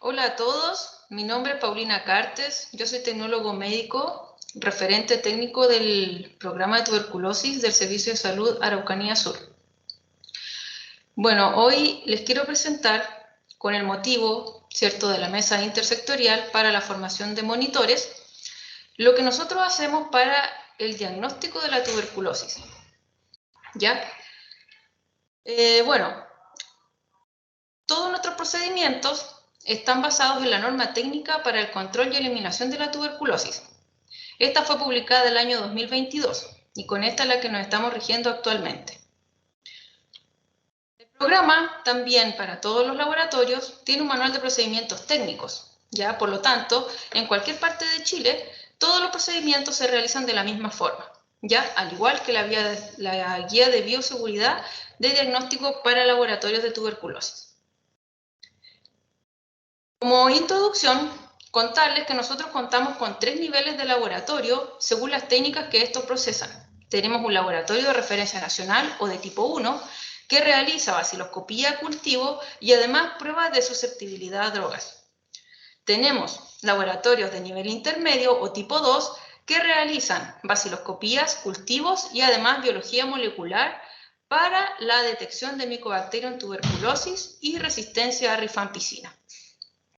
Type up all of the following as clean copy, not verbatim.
Hola a todos, mi nombre es Paulina Cartes, yo soy tecnólogo médico, referente técnico del programa de tuberculosis del Servicio de Salud Araucanía Sur. Bueno, hoy les quiero presentar, con el motivo, ¿cierto?, de la mesa intersectorial para la formación de monitores, lo que nosotros hacemos para el diagnóstico de la tuberculosis. ¿Ya? Bueno, todos nuestros procedimientos están basados en la norma técnica para el control y eliminación de la tuberculosis. Esta fue publicada el año 2022 y con esta es la que nos estamos rigiendo actualmente. El programa también para todos los laboratorios tiene un manual de procedimientos técnicos. ¿Ya? Por lo tanto, en cualquier parte de Chile, todos los procedimientos se realizan de la misma forma, ¿ya? Al igual que la guía de bioseguridad de diagnóstico para laboratorios de tuberculosis. Como introducción, contarles que nosotros contamos con 3 niveles de laboratorio según las técnicas que estos procesan. Tenemos un laboratorio de referencia nacional o de tipo 1 que realiza baciloscopía, cultivo y además pruebas de susceptibilidad a drogas. Tenemos laboratorios de nivel intermedio o tipo 2 que realizan baciloscopías, cultivos y además biología molecular para la detección de micobacterio en tuberculosis y resistencia a rifampicina.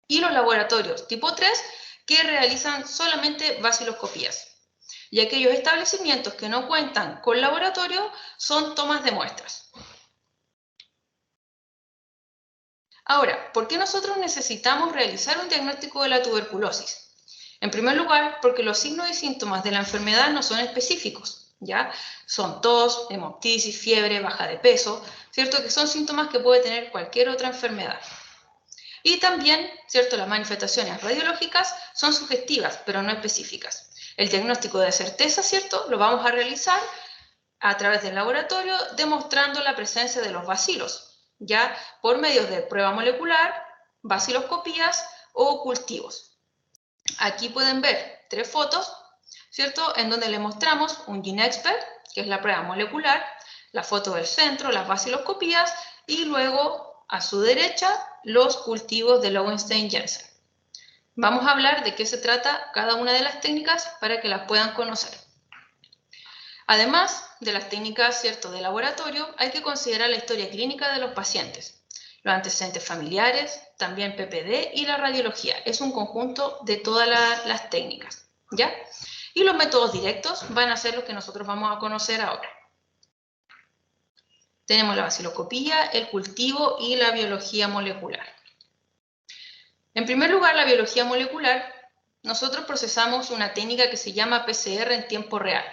Y los laboratorios tipo 3 que realizan solamente baciloscopías. Y aquellos establecimientos que no cuentan con laboratorio son tomas de muestras. Ahora, ¿por qué nosotros necesitamos realizar un diagnóstico de la tuberculosis? En primer lugar, porque los signos y síntomas de la enfermedad no son específicos, ¿ya? Son tos, hemoptisis, fiebre, baja de peso, ¿cierto? Que son síntomas que puede tener cualquier otra enfermedad. Y también, ¿cierto?, las manifestaciones radiológicas son sugestivas, pero no específicas. El diagnóstico de certeza, ¿cierto?, lo vamos a realizar a través del laboratorio demostrando la presencia de los bacilos, ya por medios de prueba molecular, baciloscopías o cultivos. Aquí pueden ver 3 fotos, ¿cierto?, en donde le mostramos un GeneXpert, que es la prueba molecular, la foto del centro, las baciloscopías, y luego a su derecha los cultivos de Lowenstein-Jensen. Vamos a hablar de qué se trata cada una de las técnicas para que las puedan conocer. Además de las técnicas, ¿cierto?, de laboratorio, hay que considerar la historia clínica de los pacientes, los antecedentes familiares, también PPD y la radiología. Es un conjunto de todas las técnicas, ¿ya? Y los métodos directos van a ser los que nosotros vamos a conocer ahora. Tenemos la baciloscopía, el cultivo y la biología molecular. En primer lugar, la biología molecular, nosotros procesamos una técnica que se llama PCR en tiempo real.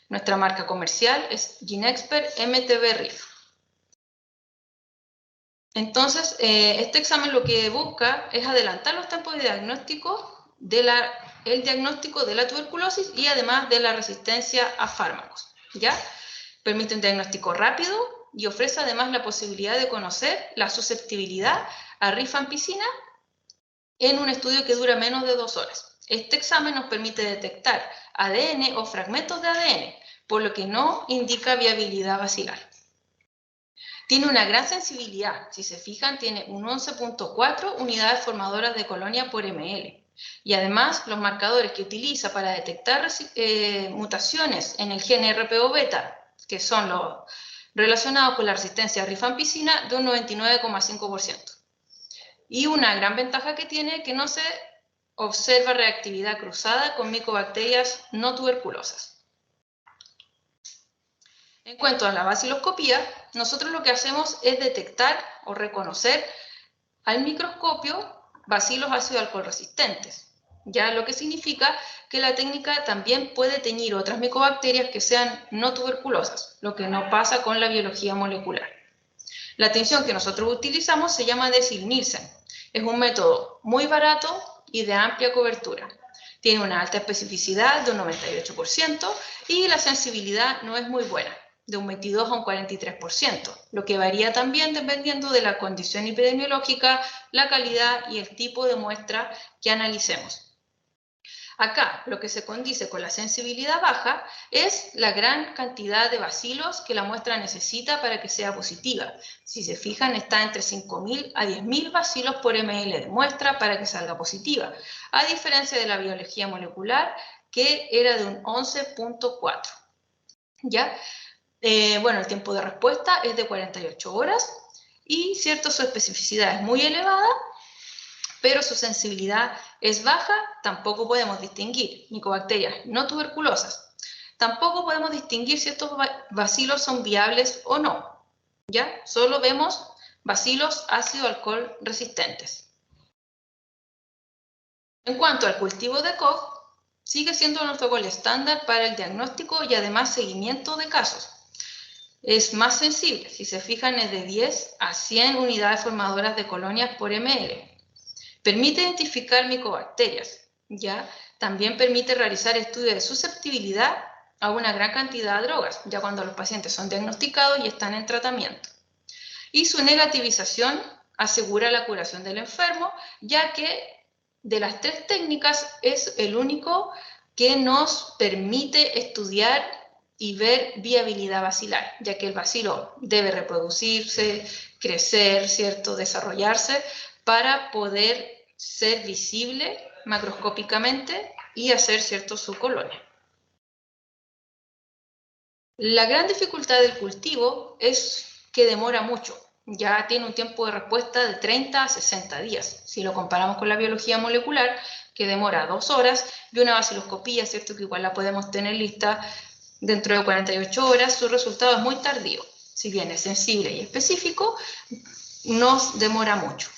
Nuestra marca comercial es GeneXpert MTB-RIF. Entonces, este examen lo que busca es adelantar los tiempos de diagnóstico el diagnóstico de la tuberculosis y además de la resistencia a fármacos, ¿ya? Permite un diagnóstico rápido y ofrece además la posibilidad de conocer la susceptibilidad a rifampicina en un estudio que dura menos de 2 horas. Este examen nos permite detectar ADN o fragmentos de ADN, por lo que no indica viabilidad bacilar. Tiene una gran sensibilidad, si se fijan, tiene un 11.4 unidades formadoras de colonia por ml. Y además, los marcadores que utiliza para detectar mutaciones en el gen RPO beta, que son los relacionados con la resistencia a rifampicina, de un 99,5%. Y una gran ventaja que tiene es que no se observa reactividad cruzada con micobacterias no tuberculosas. En cuanto a la baciloscopía, nosotros lo que hacemos es detectar o reconocer al microscopio bacilos ácido alcohol resistentes, ya lo que significa que la técnica también puede teñir otras micobacterias que sean no tuberculosas, lo que no pasa con la biología molecular. La tinción que nosotros utilizamos se llama Decil-Nielsen. Es un método muy barato y de amplia cobertura. Tiene una alta especificidad de un 98% y la sensibilidad no es muy buena, de un 22 a un 43%, lo que varía también dependiendo de la condición epidemiológica, la calidad y el tipo de muestra que analicemos. Acá, lo que se condice con la sensibilidad baja es la gran cantidad de bacilos que la muestra necesita para que sea positiva. Si se fijan, está entre 5.000 a 10.000 bacilos por ml de muestra para que salga positiva, a diferencia de la biología molecular, que era de un 11.4. ¿Ya? Bueno, el tiempo de respuesta es de 48 horas y, cierto, su especificidad es muy elevada, pero su sensibilidad es baja. Tampoco podemos distinguir micobacterias no tuberculosas. Tampoco podemos distinguir si estos bacilos son viables o no. ¿Ya? Solo vemos bacilos ácido-alcohol resistentes. En cuanto al cultivo de Koch, sigue siendo nuestro gol estándar para el diagnóstico y además seguimiento de casos. Es más sensible, si se fijan es de 10 a 100 unidades formadoras de colonias por ml. Permite identificar micobacterias, ¿ya? También permite realizar estudios de susceptibilidad a una gran cantidad de drogas, ya cuando los pacientes son diagnosticados y están en tratamiento. Y su negativización asegura la curación del enfermo, ya que de las tres técnicas es el único que nos permite estudiar y ver viabilidad bacilar, ya que el bacilo debe reproducirse, crecer, ¿cierto?, desarrollarse para poder ser visible macroscópicamente y hacer, ¿cierto?, su colonia. La gran dificultad del cultivo es que demora mucho. Ya tiene un tiempo de respuesta de 30 a 60 días. Si lo comparamos con la biología molecular, que demora 2 horas, y una baciloscopía, ¿cierto?, que igual la podemos tener lista dentro de 48 horas, su resultado es muy tardío. Si bien es sensible y específico, nos demora mucho.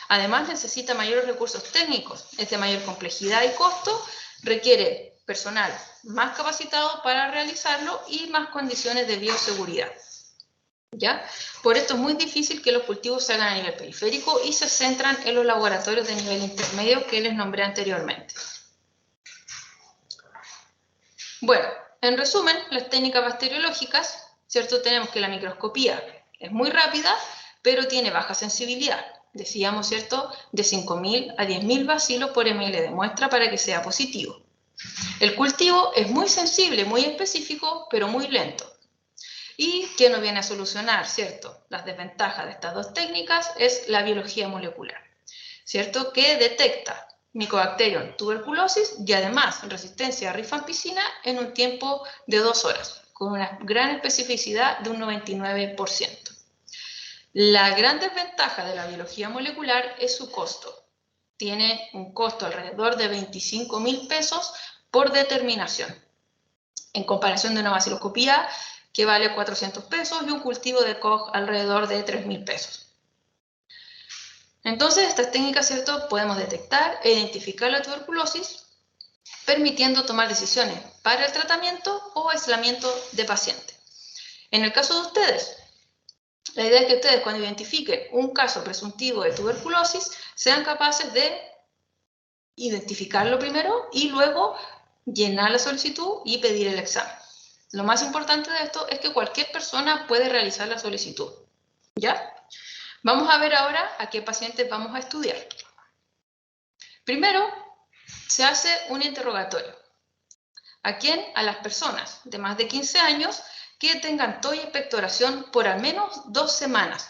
Además, necesita mayores recursos técnicos, es de mayor complejidad y costo, requiere personal más capacitado para realizarlo y más condiciones de bioseguridad. ¿Ya? Por esto es muy difícil que los cultivos se hagan a nivel periférico y se centran en los laboratorios de nivel intermedio que les nombré anteriormente. Bueno, en resumen, las técnicas bacteriológicas, ¿cierto? Tenemos que la microscopía es muy rápida, pero tiene baja sensibilidad. Decíamos, ¿cierto?, de 5.000 a 10.000 bacilos por ml de muestra para que sea positivo. El cultivo es muy sensible, muy específico, pero muy lento. Y que nos viene a solucionar, ¿cierto?, las desventajas de estas dos técnicas es la biología molecular, ¿cierto?, que detecta Mycobacterium tuberculosis y además resistencia a rifampicina en un tiempo de 2 horas, con una gran especificidad de un 99%. La gran desventaja de la biología molecular es su costo. Tiene un costo alrededor de 25.000 pesos por determinación, en comparación de una baciloscopía que vale 400 pesos y un cultivo de Koch alrededor de 3.000 pesos. Entonces, estas técnicas, ¿cierto?, podemos detectar e identificar la tuberculosis, permitiendo tomar decisiones para el tratamiento o aislamiento de pacientes. En el caso de ustedes, la idea es que ustedes, cuando identifiquen un caso presuntivo de tuberculosis, sean capaces de identificarlo primero y luego llenar la solicitud y pedir el examen. Lo más importante de esto es que cualquier persona puede realizar la solicitud, ¿ya? Vamos a ver ahora a qué pacientes vamos a estudiar. Primero, se hace un interrogatorio. ¿A quién? A las personas de más de 15 años que tengan tos y expectoración por al menos 2 semanas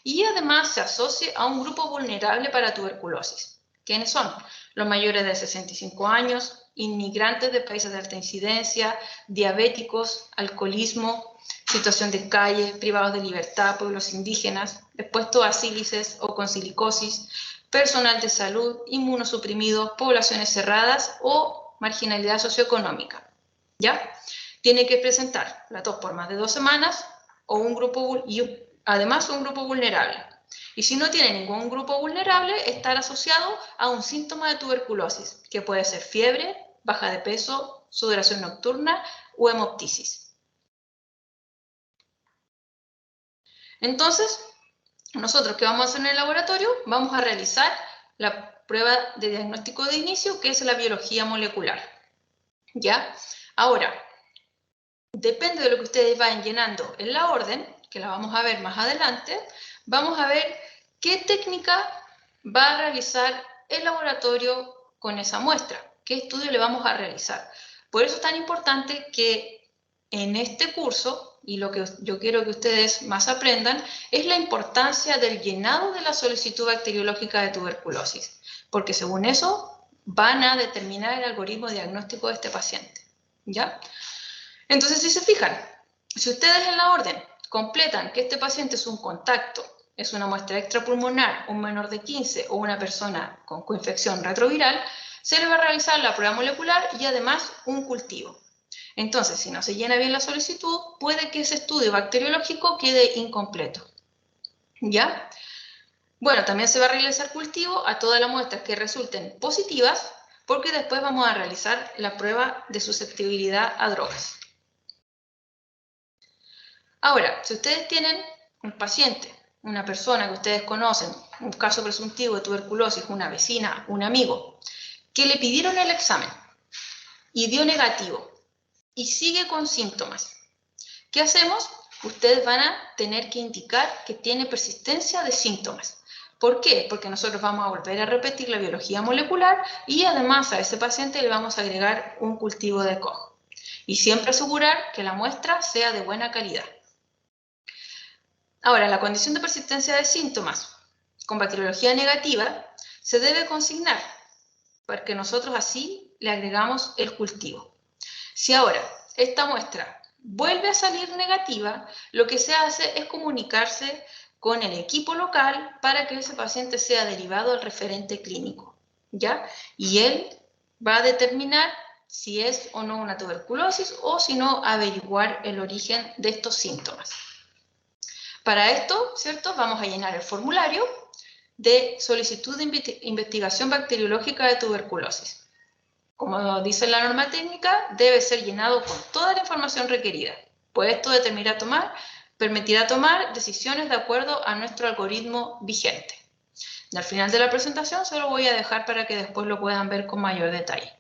y además se asocie a un grupo vulnerable para tuberculosis. ¿Quiénes son? Los mayores de 65 años, inmigrantes de países de alta incidencia, diabéticos, alcoholismo, situación de calle, privados de libertad, pueblos indígenas, expuestos a sílices o con silicosis, personal de salud, inmunosuprimidos, poblaciones cerradas o marginalidad socioeconómica. ¿Ya? Tiene que presentar la tos por más de 2 semanas o un grupo, y además un grupo vulnerable. Y si no tiene ningún grupo vulnerable, estar asociado a un síntoma de tuberculosis, que puede ser fiebre, baja de peso, sudoración nocturna o hemoptisis. Entonces, nosotros, ¿qué vamos a hacer en el laboratorio? Vamos a realizar la prueba de diagnóstico de inicio, que es la biología molecular. ¿Ya? Ahora, depende de lo que ustedes vayan llenando en la orden, que la vamos a ver más adelante, vamos a ver qué técnica va a realizar el laboratorio con esa muestra. qué estudio le vamos a realizar. Por eso es tan importante que en este curso, y lo que yo quiero que ustedes más aprendan, es la importancia del llenado de la solicitud bacteriológica de tuberculosis, porque según eso van a determinar el algoritmo diagnóstico de este paciente, ¿ya? Entonces, si se fijan, si ustedes en la orden completan que este paciente es un contacto, es una muestra extrapulmonar, un menor de 15 o una persona con coinfección retroviral, se le va a realizar la prueba molecular y además un cultivo. Entonces, si no se llena bien la solicitud, puede que ese estudio bacteriológico quede incompleto. ¿Ya? Bueno, también se va a realizar cultivo a todas las muestras que resulten positivas, porque después vamos a realizar la prueba de susceptibilidad a drogas. Ahora, si ustedes tienen un paciente, una persona que ustedes conocen, un caso presuntivo de tuberculosis, una vecina, un amigo, que le pidieron el examen y dio negativo y sigue con síntomas, ¿qué hacemos? Ustedes van a tener que indicar que tiene persistencia de síntomas. ¿Por qué? Porque nosotros vamos a volver a repetir la biología molecular y además a ese paciente le vamos a agregar un cultivo de Koch. Y siempre asegurar que la muestra sea de buena calidad. Ahora, la condición de persistencia de síntomas con bacteriología negativa se debe consignar, porque nosotros así le agregamos el cultivo. Si ahora esta muestra vuelve a salir negativa, lo que se hace es comunicarse con el equipo local para que ese paciente sea derivado al referente clínico, ¿ya? Y él va a determinar si es o no una tuberculosis o si no averiguar el origen de estos síntomas. Para esto, ¿cierto? Vamos a llenar el formulario de solicitud de investigación bacteriológica de tuberculosis. Como dice la norma técnica, debe ser llenado con toda la información requerida, pues esto permitirá tomar decisiones de acuerdo a nuestro algoritmo vigente. Y al final de la presentación se lo voy a dejar para que después lo puedan ver con mayor detalle.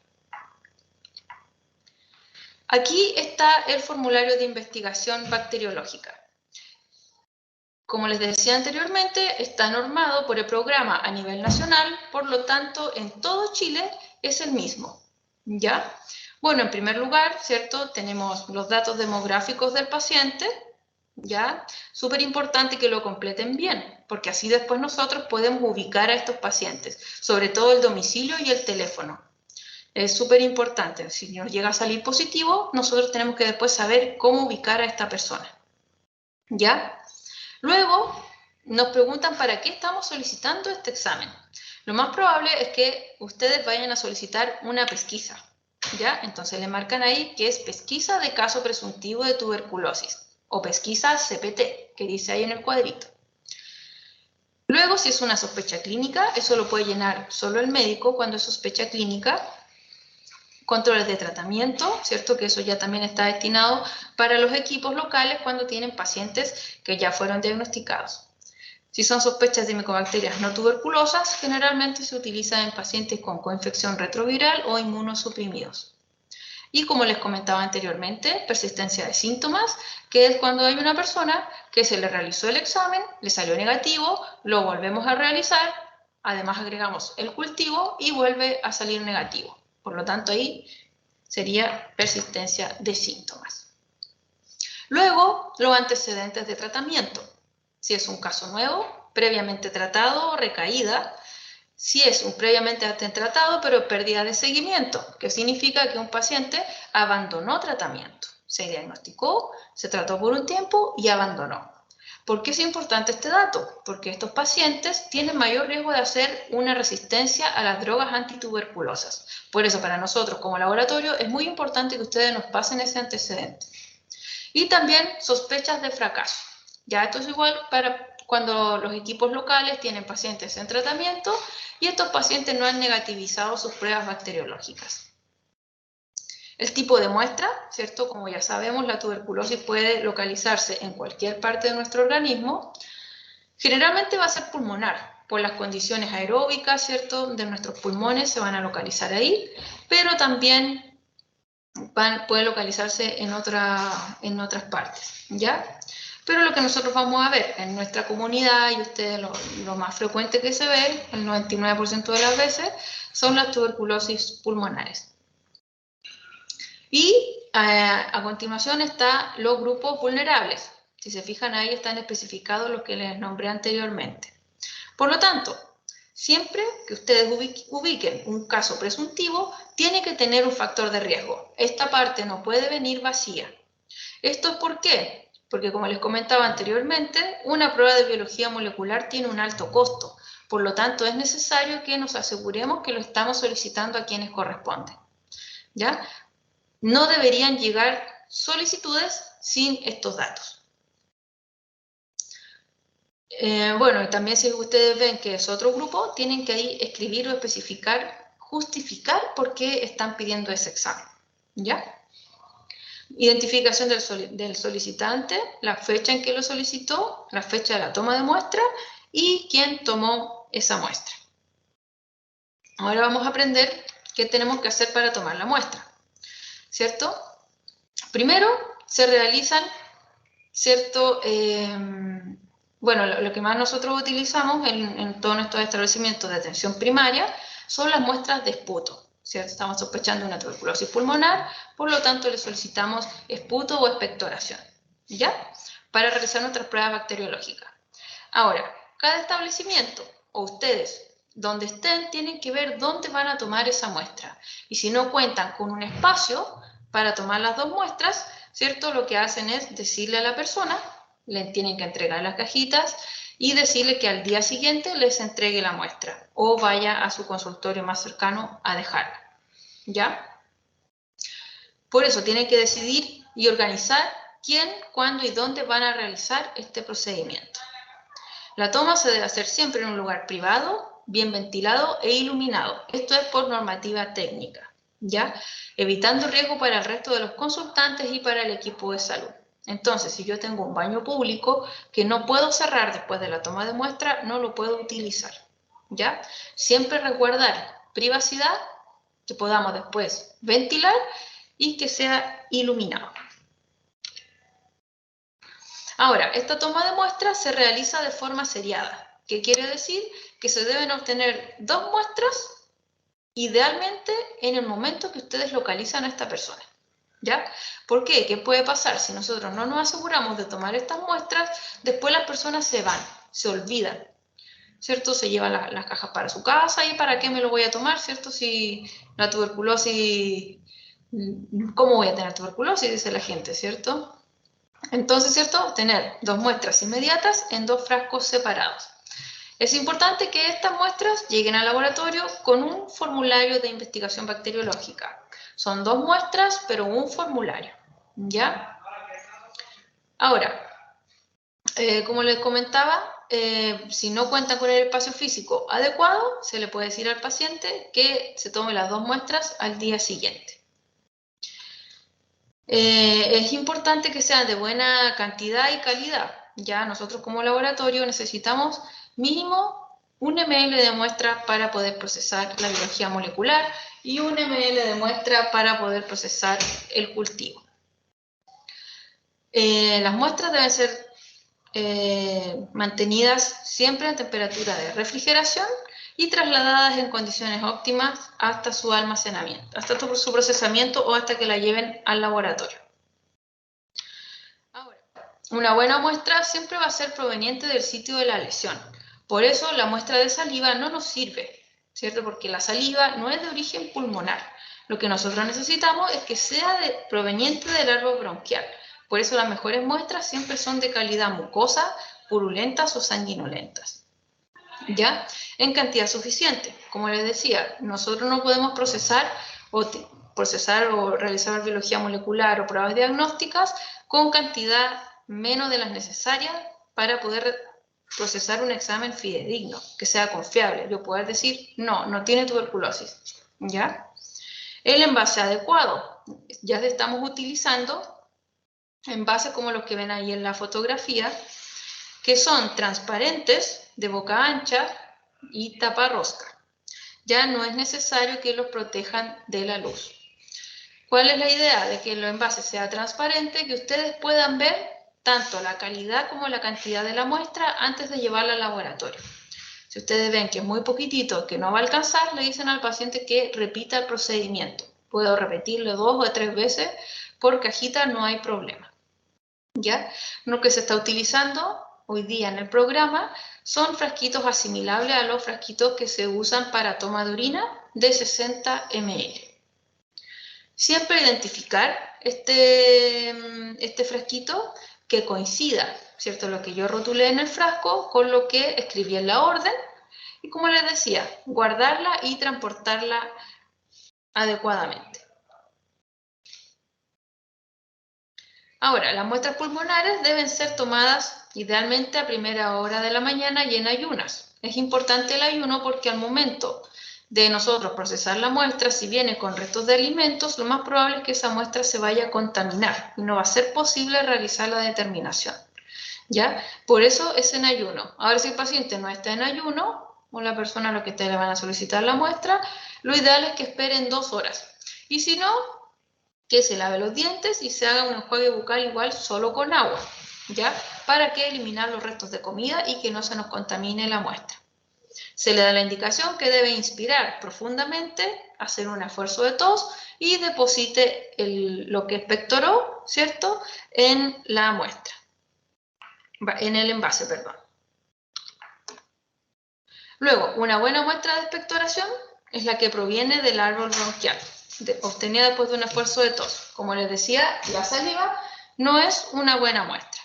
Aquí está el formulario de investigación bacteriológica. Como les decía anteriormente, está normado por el programa a nivel nacional, por lo tanto, en todo Chile es el mismo, ¿ya? Bueno, en primer lugar, ¿cierto? Tenemos los datos demográficos del paciente, ¿ya? Súper importante que lo completen bien, porque así después nosotros podemos ubicar a estos pacientes, sobre todo el domicilio y el teléfono. Es súper importante, si nos llega a salir positivo, nosotros tenemos que después saber cómo ubicar a esta persona, ¿ya? Luego, nos preguntan para qué estamos solicitando este examen. Lo más probable es que ustedes vayan a solicitar una pesquisa, ¿ya? Entonces le marcan ahí que es pesquisa de caso presuntivo de tuberculosis o pesquisa CPT, que dice ahí en el cuadrito. Luego, si es una sospecha clínica, eso lo puede llenar solo el médico cuando es sospecha clínica. Controles de tratamiento, ¿cierto? Que eso ya también está destinado para los equipos locales cuando tienen pacientes que ya fueron diagnosticados. Si son sospechas de micobacterias no tuberculosas, generalmente se utiliza en pacientes con coinfección retroviral o inmunosuprimidos. Y como les comentaba anteriormente, persistencia de síntomas, que es cuando hay una persona que se le realizó el examen, le salió negativo, lo volvemos a realizar, además agregamos el cultivo y vuelve a salir negativo. Por lo tanto, ahí sería persistencia de síntomas. Luego, los antecedentes de tratamiento. Si es un caso nuevo, previamente tratado o recaída. Si es un previamente tratado, pero pérdida de seguimiento, que significa que un paciente abandonó tratamiento. Se diagnosticó, se trató por un tiempo y abandonó. ¿Por qué es importante este dato? Porque estos pacientes tienen mayor riesgo de hacer una resistencia a las drogas antituberculosas. Por eso, para nosotros como laboratorio es muy importante que ustedes nos pasen ese antecedente. Y también sospechas de fracaso. Ya esto es igual para cuando los equipos locales tienen pacientes en tratamiento y estos pacientes no han negativizado sus pruebas bacteriológicas. El tipo de muestra, ¿cierto? Como ya sabemos, la tuberculosis puede localizarse en cualquier parte de nuestro organismo. Generalmente va a ser pulmonar, por las condiciones aeróbicas, ¿cierto? De nuestros pulmones se van a localizar ahí, pero también puede localizarse en otras partes, ¿ya? Pero lo que nosotros vamos a ver en nuestra comunidad, y ustedes lo más frecuente que se ve, el 99% de las veces, son las tuberculosis pulmonares. Y a continuación están los grupos vulnerables. Si se fijan ahí están especificados los que les nombré anteriormente. Por lo tanto, siempre que ustedes ubiquen un caso presuntivo, tiene que tener un factor de riesgo. Esta parte no puede venir vacía. ¿Esto es por qué? Porque como les comentaba anteriormente, una prueba de biología molecular tiene un alto costo. Por lo tanto, es necesario que nos aseguremos que lo estamos solicitando a quienes corresponden. ¿Ya? No deberían llegar solicitudes sin estos datos. Bueno, y también si ustedes ven que es otro grupo, tienen que ahí escribir o especificar, justificar por qué están pidiendo ese examen. ¿Ya? Identificación del solicitante, la fecha en que lo solicitó, la fecha de la toma de muestra y quién tomó esa muestra. Ahora vamos a aprender qué tenemos que hacer para tomar la muestra, ¿cierto? Primero se realizan, ¿cierto? Bueno, lo que más nosotros utilizamos en todos nuestros establecimientos de atención primaria son las muestras de esputo, ¿cierto? Estamos sospechando una tuberculosis pulmonar, por lo tanto le solicitamos esputo o expectoración, ¿ya? Para realizar nuestras pruebas bacteriológicas. Ahora, cada establecimiento o ustedes, donde estén, tienen que ver dónde van a tomar esa muestra. Y si no cuentan con un espacio para tomar las dos muestras, ¿cierto? Lo que hacen es decirle a la persona, le tienen que entregar las cajitas y decirle que al día siguiente les entregue la muestra o vaya a su consultorio más cercano a dejarla, ¿ya? Por eso tienen que decidir y organizar quién, cuándo y dónde van a realizar este procedimiento. La toma se debe hacer siempre en un lugar privado, bien ventilado e iluminado. Esto es por normativa técnica, ¿ya? Evitando riesgo para el resto de los consultantes y para el equipo de salud. Entonces, si yo tengo un baño público que no puedo cerrar después de la toma de muestra, no lo puedo utilizar, ¿ya? Siempre resguardar privacidad, que podamos después ventilar y que sea iluminado. Ahora, esta toma de muestras se realiza de forma seriada, que quiere decir que se deben obtener 2 muestras, idealmente en el momento que ustedes localizan a esta persona. ¿Ya? ¿Por qué? ¿Qué puede pasar? Si nosotros no nos aseguramos de tomar estas muestras, después las personas se van, se olvidan, ¿cierto? Se llevan las cajas para su casa y ¿para qué me lo voy a tomar? ¿Cierto? Si la tuberculosis, ¿cómo voy a tener tuberculosis? Dice la gente, ¿cierto? Entonces, ¿cierto? Tener 2 muestras inmediatas en 2 frascos separados. Es importante que estas muestras lleguen al laboratorio con un formulario de investigación bacteriológica. Son 2 muestras, pero un formulario, ¿ya? Ahora, como les comentaba, si no cuentan con el espacio físico adecuado, se le puede decir al paciente que se tome las 2 muestras al día siguiente. Es importante que sean de buena cantidad y calidad. Ya nosotros como laboratorio necesitamos mínimo 1 ml de muestra para poder procesar la biología molecular y 1 ml de muestra para poder procesar el cultivo. Las muestras deben ser mantenidas siempre en temperatura de refrigeración y trasladadas en condiciones óptimas hasta su almacenamiento, hasta su procesamiento o hasta que la lleven al laboratorio. Ahora, una buena muestra siempre va a ser proveniente del sitio de la lesión. Por eso la muestra de saliva no nos sirve, ¿cierto? Porque la saliva no es de origen pulmonar. Lo que nosotros necesitamos es que sea proveniente del árbol bronquial. Por eso las mejores muestras siempre son de calidad mucosa, purulentas o sanguinolentas, ¿ya? En cantidad suficiente. Como les decía, nosotros no podemos procesar o realizar biología molecular o pruebas diagnósticas con cantidad menos de las necesarias para poder procesar un examen fidedigno, que sea confiable. Yo poder decir, no tiene tuberculosis, ¿ya? El envase adecuado. Ya estamos utilizando envases como los que ven ahí en la fotografía, que son transparentes, de boca ancha y tapa rosca. Ya no es necesario que los protejan de la luz. ¿Cuál es la idea? De que el envase sea transparente, que ustedes puedan ver tanto la calidad como la cantidad de la muestra antes de llevarla al laboratorio. Si ustedes ven que es muy poquitito, que no va a alcanzar, le dicen al paciente que repita el procedimiento. Puedo repetirlo 2 o 3 veces por cajita, no hay problema. ¿Ya? Lo que se está utilizando hoy día en el programa son frasquitos asimilables a los frasquitos que se usan para toma de orina de 60 ml. Siempre identificar este frasquito que coincida, ¿cierto? Lo que yo rotulé en el frasco con lo que escribí en la orden. Y como les decía, guardarla y transportarla adecuadamente. Ahora, las muestras pulmonares deben ser tomadas idealmente a primera hora de la mañana y en ayunas. Es importante el ayuno porque al momento de nosotros procesar la muestra, si viene con restos de alimentos, lo más probable es que esa muestra se vaya a contaminar y no va a ser posible realizar la determinación. ¿Ya? Por eso es en ayuno. Ahora, si el paciente no está en ayuno, o la persona a la que ustedes le van a solicitar la muestra, lo ideal es que esperen 2 horas. Y si no, que se lave los dientes y se haga un enjuague bucal igual solo con agua, ¿ya? Para que eliminar los restos de comida y que no se nos contamine la muestra. Se le da la indicación que debe inspirar profundamente, hacer un esfuerzo de tos y deposite lo que expectoró, ¿cierto?, en la muestra, en el envase, perdón. Luego, una buena muestra de expectoración es la que proviene del árbol bronquial, obtenida después de un esfuerzo de tos. Como les decía, la saliva no es una buena muestra.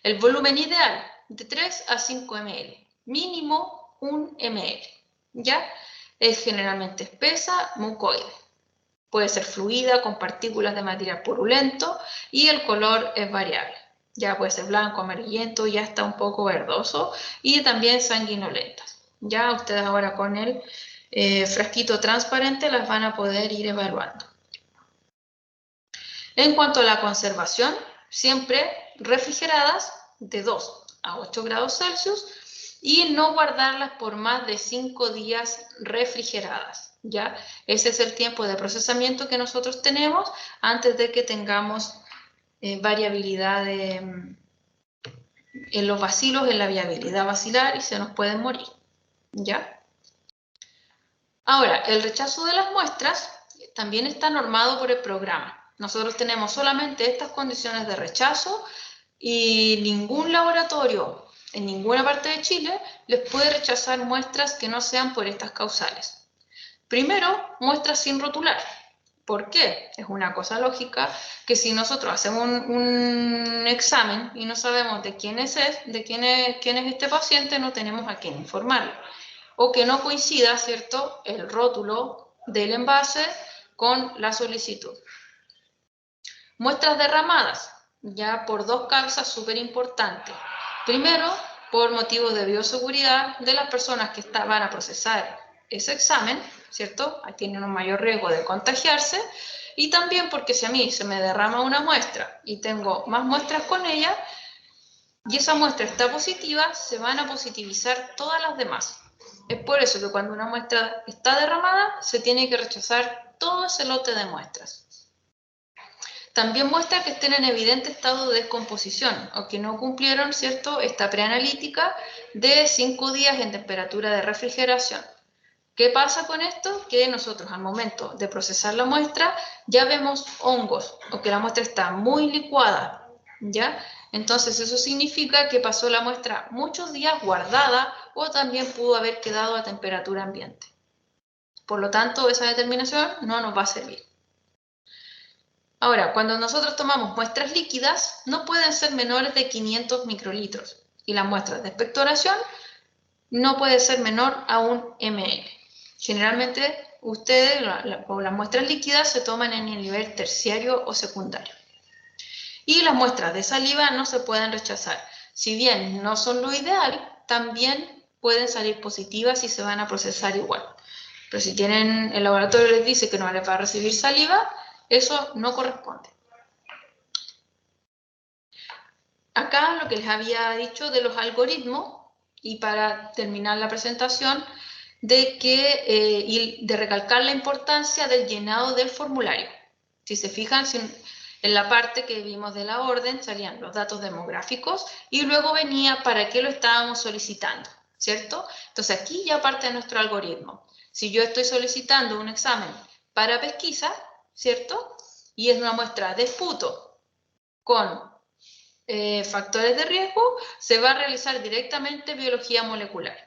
El volumen ideal, de 3 a 5 ml, mínimo 1 ml, ¿ya? Es generalmente espesa, mucoide. Puede ser fluida, con partículas de material purulento y el color es variable. Ya puede ser blanco, amarillento y hasta un poco verdoso y también sanguinolentas. Ya ustedes ahora con el frasquito transparente las van a poder ir evaluando. En cuanto a la conservación, siempre refrigeradas de 2 a 8 grados Celsius y no guardarlas por más de 5 días refrigeradas. ¿Ya? Ese es el tiempo de procesamiento que nosotros tenemos antes de que tengamos variabilidad en los bacilos, en la viabilidad bacilar y se nos pueden morir. ¿Ya? Ahora, el rechazo de las muestras también está normado por el programa. Nosotros tenemos solamente estas condiciones de rechazo y ningún laboratorio en ninguna parte de Chile les puede rechazar muestras que no sean por estas causales. Primero, muestras sin rotular. ¿Por qué? Es una cosa lógica que si nosotros hacemos un examen y no sabemos de quién es este paciente, no tenemos a quién informarle. O que no coincida, ¿cierto?, el rótulo del envase con la solicitud. Muestras derramadas, ya por 2 causas súper importantes. Primero, por motivos de bioseguridad de las personas que van a procesar ese examen, ¿cierto? Ahí tienen un mayor riesgo de contagiarse. Y también porque si a mí se me derrama una muestra y tengo más muestras con ella, y esa muestra está positiva, se van a positivizar todas las demás. Es por eso que cuando una muestra está derramada, se tiene que rechazar todo ese lote de muestras. También muestras que estén en evidente estado de descomposición o que no cumplieron, ¿cierto?, esta preanalítica de 5 días en temperatura de refrigeración. ¿Qué pasa con esto? Que nosotros al momento de procesar la muestra ya vemos hongos o que la muestra está muy licuada, ¿ya? Entonces eso significa que pasó la muestra muchos días guardada o también pudo haber quedado a temperatura ambiente. Por lo tanto, esa determinación no nos va a servir. Ahora, cuando nosotros tomamos muestras líquidas, no pueden ser menores de 500 microlitros y las muestras de expectoración no puede ser menor a 1 ml. Generalmente, ustedes, las muestras líquidas se toman en el nivel terciario o secundario. Y las muestras de saliva no se pueden rechazar. Si bien no son lo ideal, también pueden salir positivas y se van a procesar igual. Pero si el laboratorio les dice que no les va a recibir saliva, eso no corresponde. Acá lo que les había dicho de los algoritmos, y para terminar la presentación, y de recalcar la importancia del llenado del formulario. Si se fijan, En la parte que vimos de la orden salían los datos demográficos y luego venía para qué lo estábamos solicitando, ¿cierto? Entonces aquí ya parte de nuestro algoritmo. Si yo estoy solicitando un examen para pesquisa, ¿cierto? Y es una muestra de sputo con factores de riesgo, se va a realizar directamente biología molecular.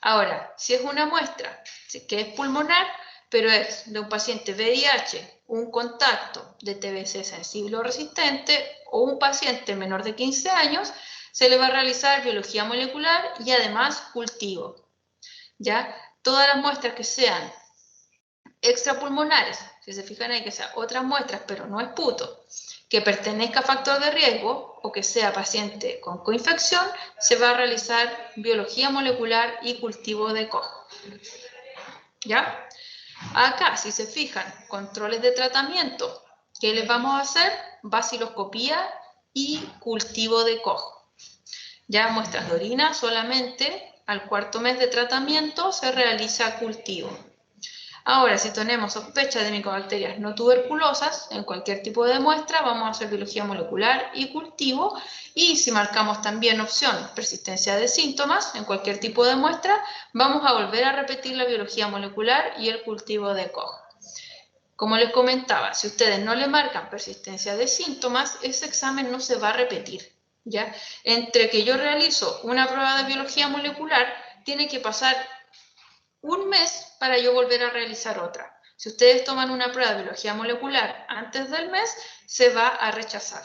Ahora, si es una muestra que es pulmonar, pero es de un paciente VIH, un contacto de TBC sensible o resistente o un paciente menor de 15 años, se le va a realizar biología molecular y además cultivo. ¿Ya? Todas las muestras que sean extrapulmonares, si se fijan ahí que sean otras muestras, pero no esputo, que pertenezca a factor de riesgo o que sea paciente con coinfección, se va a realizar biología molecular y cultivo de Koch. ¿Ya? Acá, si se fijan, controles de tratamiento, ¿qué les vamos a hacer? Baciloscopía y cultivo de Koch. Ya muestras de orina, solamente al cuarto mes de tratamiento se realiza cultivo. Ahora, si tenemos sospecha de micobacterias no tuberculosas, en cualquier tipo de muestra vamos a hacer biología molecular y cultivo, y si marcamos también opción persistencia de síntomas, en cualquier tipo de muestra, vamos a volver a repetir la biología molecular y el cultivo de Koch. Como les comentaba, si ustedes no le marcan persistencia de síntomas, ese examen no se va a repetir, ¿ya? Entre que yo realizo una prueba de biología molecular, tiene que pasar un mes para yo volver a realizar otra. Si ustedes toman una prueba de biología molecular antes del mes, se va a rechazar.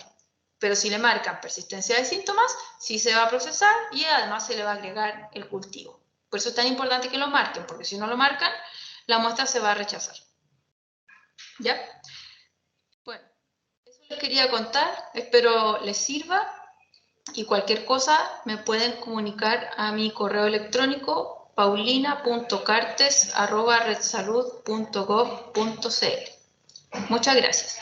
Pero si le marcan persistencia de síntomas, sí se va a procesar y además se le va a agregar el cultivo. Por eso es tan importante que lo marquen, porque si no lo marcan, la muestra se va a rechazar. ¿Ya? Bueno, eso les quería contar. Espero les sirva. Y cualquier cosa me pueden comunicar a mi correo electrónico paulina.cartes@redsalud.gov.cl. Muchas gracias.